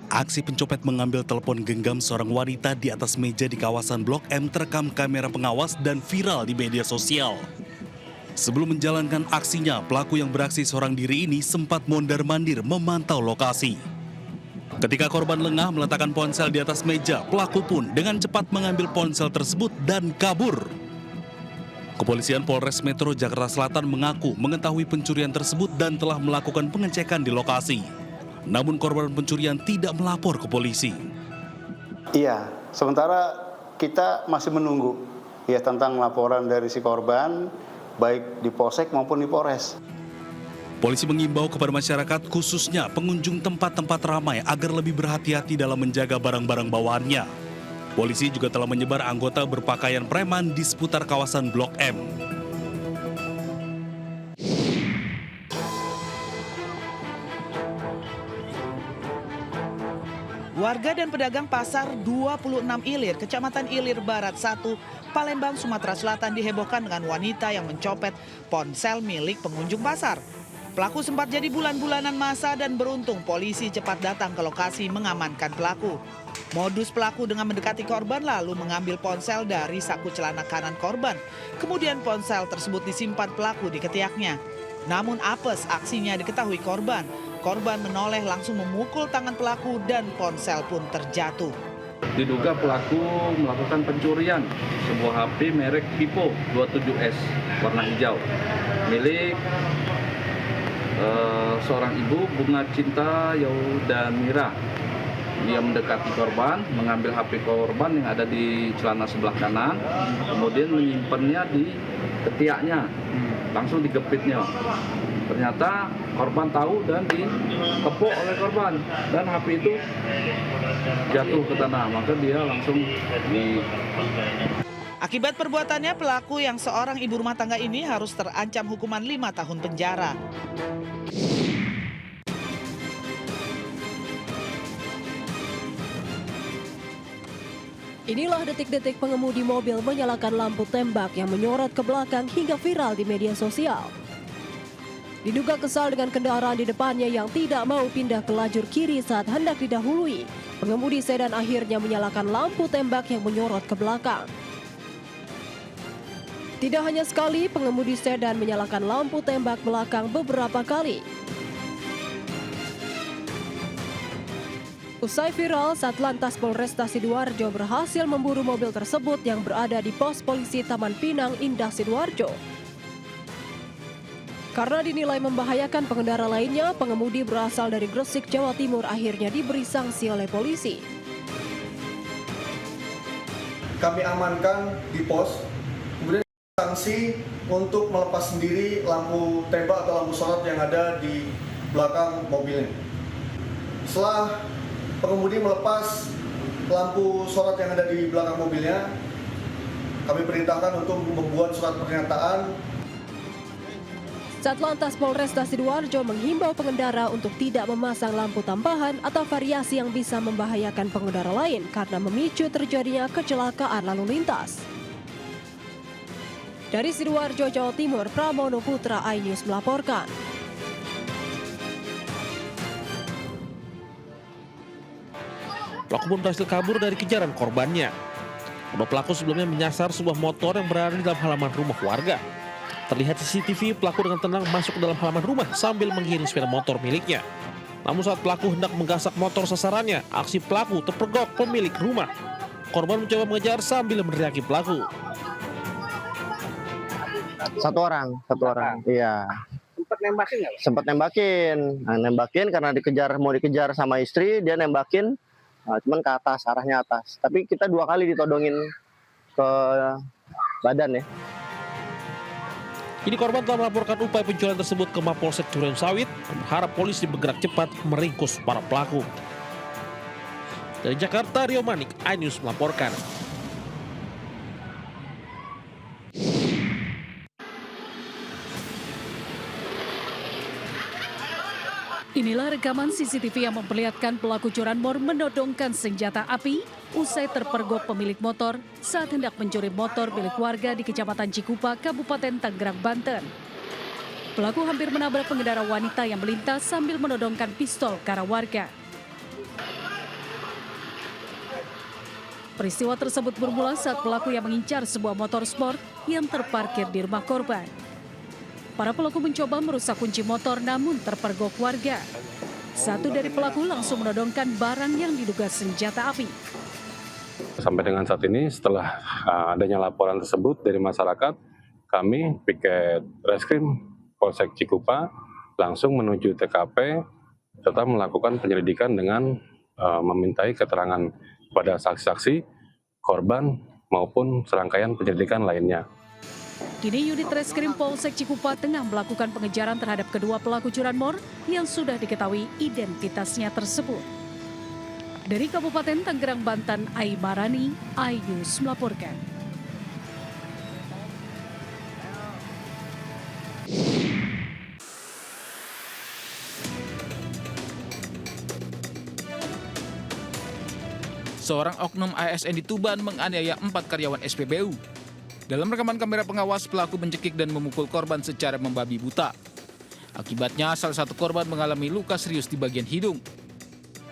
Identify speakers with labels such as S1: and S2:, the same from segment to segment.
S1: Aksi pencopet mengambil telepon genggam seorang wanita di atas meja di kawasan Blok M terekam kamera pengawas dan viral di media sosial. Sebelum menjalankan aksinya, pelaku yang beraksi seorang diri ini sempat mondar-mandir memantau lokasi. Ketika korban lengah meletakkan ponsel di atas meja, pelaku pun dengan cepat mengambil ponsel tersebut dan kabur. Kepolisian Polres Metro Jakarta Selatan mengaku mengetahui pencurian tersebut dan telah melakukan pengecekan di lokasi. Namun korban pencurian tidak melapor ke polisi.
S2: Iya, sementara kita masih menunggu ya tentang laporan dari si korban, baik di Polsek maupun di Polres.
S1: Polisi mengimbau kepada masyarakat khususnya pengunjung tempat-tempat ramai agar lebih berhati-hati dalam menjaga barang-barang bawaannya. Polisi juga telah menyebar anggota berpakaian preman di seputar kawasan Blok M.
S3: Warga dan pedagang pasar 26 Ilir, Kecamatan Ilir Barat 1, Palembang, Sumatera Selatan dihebohkan dengan wanita yang mencopet ponsel milik pengunjung pasar. Pelaku sempat jadi bulan-bulanan masa dan beruntung polisi cepat datang ke lokasi mengamankan pelaku. Modus pelaku dengan mendekati korban lalu mengambil ponsel dari saku celana kanan korban. Kemudian ponsel tersebut disimpan pelaku di ketiaknya. Namun apes aksinya diketahui korban. Korban menoleh langsung memukul tangan pelaku dan ponsel pun terjatuh.
S4: Diduga pelaku melakukan pencurian sebuah HP merek Vivo 27S warna hijau milik seorang ibu Bunga Cinta Yaudamira. Dia mendekati korban, mengambil HP korban yang ada di celana sebelah kanan, kemudian menyimpannya di ketiaknya, langsung digepitnya. Ternyata korban tahu dan dikepuk oleh korban dan HP itu jatuh ke tanah, maka dia langsung di...
S3: Akibat perbuatannya, pelaku yang seorang ibu rumah tangga ini harus terancam hukuman 5 tahun penjara.
S5: Inilah detik-detik pengemudi mobil menyalakan lampu tembak yang menyorot ke belakang hingga viral di media sosial. Diduga kesal dengan kendaraan di depannya yang tidak mau pindah ke lajur kiri saat hendak didahului. Pengemudi sedan akhirnya menyalakan lampu tembak yang menyorot ke belakang. Tidak hanya sekali, pengemudi sedan menyalakan lampu tembak belakang beberapa kali. Usai viral, Satlantas Polresta Sidoarjo berhasil memburu mobil tersebut yang berada di pos polisi Taman Pinang, Indah Sidoarjo. Karena dinilai membahayakan pengendara lainnya, pengemudi berasal dari Gresik, Jawa Timur akhirnya diberi sanksi oleh polisi.
S6: Kami amankan di pos, kemudian sanksi untuk melepas sendiri lampu tembak atau lampu sorot yang ada di belakang mobilnya. Setelah pengemudi melepas lampu sorot yang ada di belakang mobilnya, kami perintahkan untuk membuat surat pernyataan.
S5: Satlantas Polresta Sidoarjo menghimbau pengendara untuk tidak memasang lampu tambahan atau variasi yang bisa membahayakan pengendara lain karena memicu terjadinya kecelakaan lalu lintas. Dari Sidoarjo, Jawa Timur, Pramono Putra, iNews melaporkan.
S7: Pelaku pun berhasil kabur dari kejaran korbannya. Kedua pelaku sebelumnya menyasar sebuah motor yang berada di dalam halaman rumah warga. Terlihat CCTV pelaku dengan tenang masuk ke dalam halaman rumah sambil menggiring sepeda motor miliknya. Namun saat pelaku hendak menggasak motor sasarannya, aksi pelaku terpergok pemilik rumah. Korban mencoba mengejar sambil meneriaki pelaku.
S8: Satu orang. Iya. Sempat nembakin. Nah, nembakin karena mau dikejar sama istri, dia nembakin. Nah, cuman ke atas, arahnya atas. Tapi kita 2 kali ditodongin ke badan ya.
S7: Kini korban telah melaporkan upaya pencurian tersebut ke Mapolsek Duren Sawit dan berharap polisi bergerak cepat meringkus para pelaku. Dari Jakarta, Rio Manik, iNews melaporkan.
S9: Inilah rekaman CCTV yang memperlihatkan pelaku curanmor menodongkan senjata api usai terpergok pemilik motor saat hendak mencuri motor milik warga di Kecamatan Cikupa, Kabupaten Tangerang, Banten. Pelaku hampir menabrak pengendara wanita yang melintas sambil menodongkan pistol ke arah warga. Peristiwa tersebut bermula saat pelaku yang mengincar sebuah motor sport yang terparkir di rumah korban. Para pelaku mencoba merusak kunci motor namun terpergok warga. Satu dari pelaku langsung menodongkan barang yang diduga senjata api.
S10: Sampai dengan saat ini, setelah adanya laporan tersebut dari masyarakat, kami piket Reskrim Polsek Cikupa langsung menuju TKP serta melakukan penyelidikan dengan memintai keterangan pada saksi-saksi, korban maupun serangkaian penyelidikan lainnya.
S9: Kini unit Reskrim Polsek Cikupa tengah melakukan pengejaran terhadap kedua pelaku curanmor yang sudah diketahui identitasnya tersebut. Dari Kabupaten Tangerang, Banten, Aimarani, iNews melaporkan.
S11: Seorang oknum ASN di Tuban menganiaya 4 karyawan SPBU. Dalam rekaman kamera pengawas, pelaku mencekik dan memukul korban secara membabi buta. Akibatnya, salah satu korban mengalami luka serius di bagian hidung.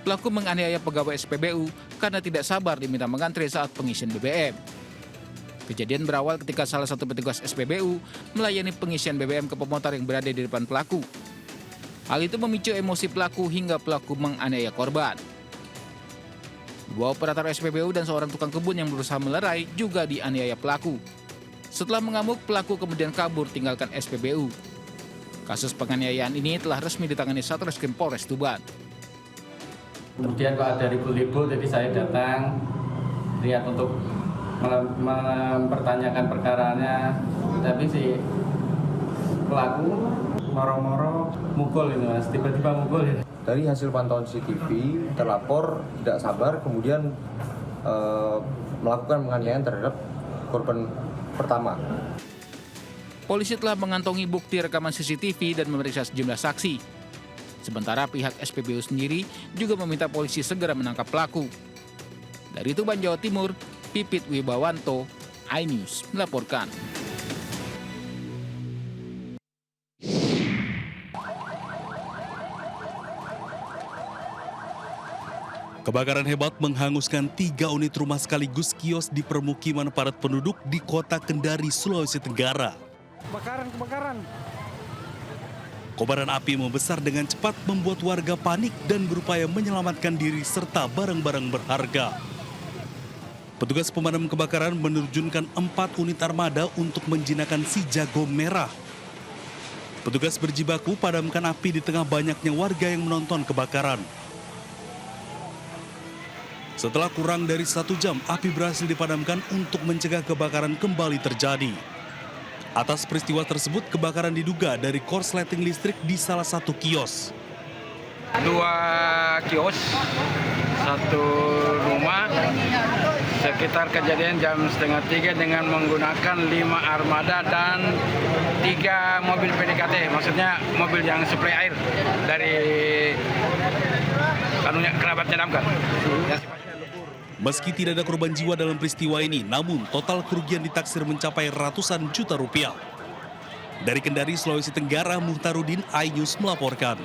S11: Pelaku menganiaya pegawai SPBU karena tidak sabar diminta mengantre saat pengisian BBM. Kejadian berawal ketika salah satu petugas SPBU melayani pengisian BBM ke pemotor yang berada di depan pelaku. Hal itu memicu emosi pelaku hingga pelaku menganiaya korban. Dua operator SPBU dan seorang tukang kebun yang berusaha melerai juga dianiaya pelaku. Setelah mengamuk, pelaku kemudian kabur tinggalkan SPBU. Kasus penganiayaan ini telah resmi ditangani Satreskrim Polres Tuban.
S4: Kemudian kok ada ribut-ribut, jadi saya datang lihat untuk mempertanyakan perkaranya. Tapi si pelaku moro-moro mukul ini mas, tiba-tiba mukul ya.
S12: Dari hasil pantauan CCTV, terlapor tidak sabar kemudian melakukan penganiayaan terhadap korban pertama.
S11: Polisi telah mengantongi bukti rekaman CCTV dan memeriksa sejumlah saksi. Sementara pihak SPBU sendiri juga meminta polisi segera menangkap pelaku. Dari Tuban, Jawa Timur, Pipit Wibawanto, iNews melaporkan.
S1: Kebakaran hebat menghanguskan 3 unit rumah sekaligus kios di permukiman padat penduduk di kota Kendari, Sulawesi Tenggara.
S13: Kebakaran.
S1: Kobaran api membesar dengan cepat membuat warga panik dan berupaya menyelamatkan diri serta barang-barang berharga. Petugas pemadam kebakaran menerjunkan 4 unit armada untuk menjinakkan si jago merah. Petugas berjibaku padamkan api di tengah banyaknya warga yang menonton kebakaran. Setelah kurang dari 1 jam, api berhasil dipadamkan untuk mencegah kebakaran kembali terjadi. Atas peristiwa tersebut, kebakaran diduga dari korsleting listrik di salah satu kios.
S14: 2 kios, 1 rumah, sekitar kejadian jam 2:30 dengan menggunakan 5 armada dan 3 mobil PDKT, maksudnya mobil yang suplai air dari kerabatnya damkar.
S1: Meski tidak ada korban jiwa dalam peristiwa ini, namun total kerugian ditaksir mencapai ratusan juta rupiah. Dari Kendari, Sulawesi Tenggara, Muhtarudin, iNews melaporkan.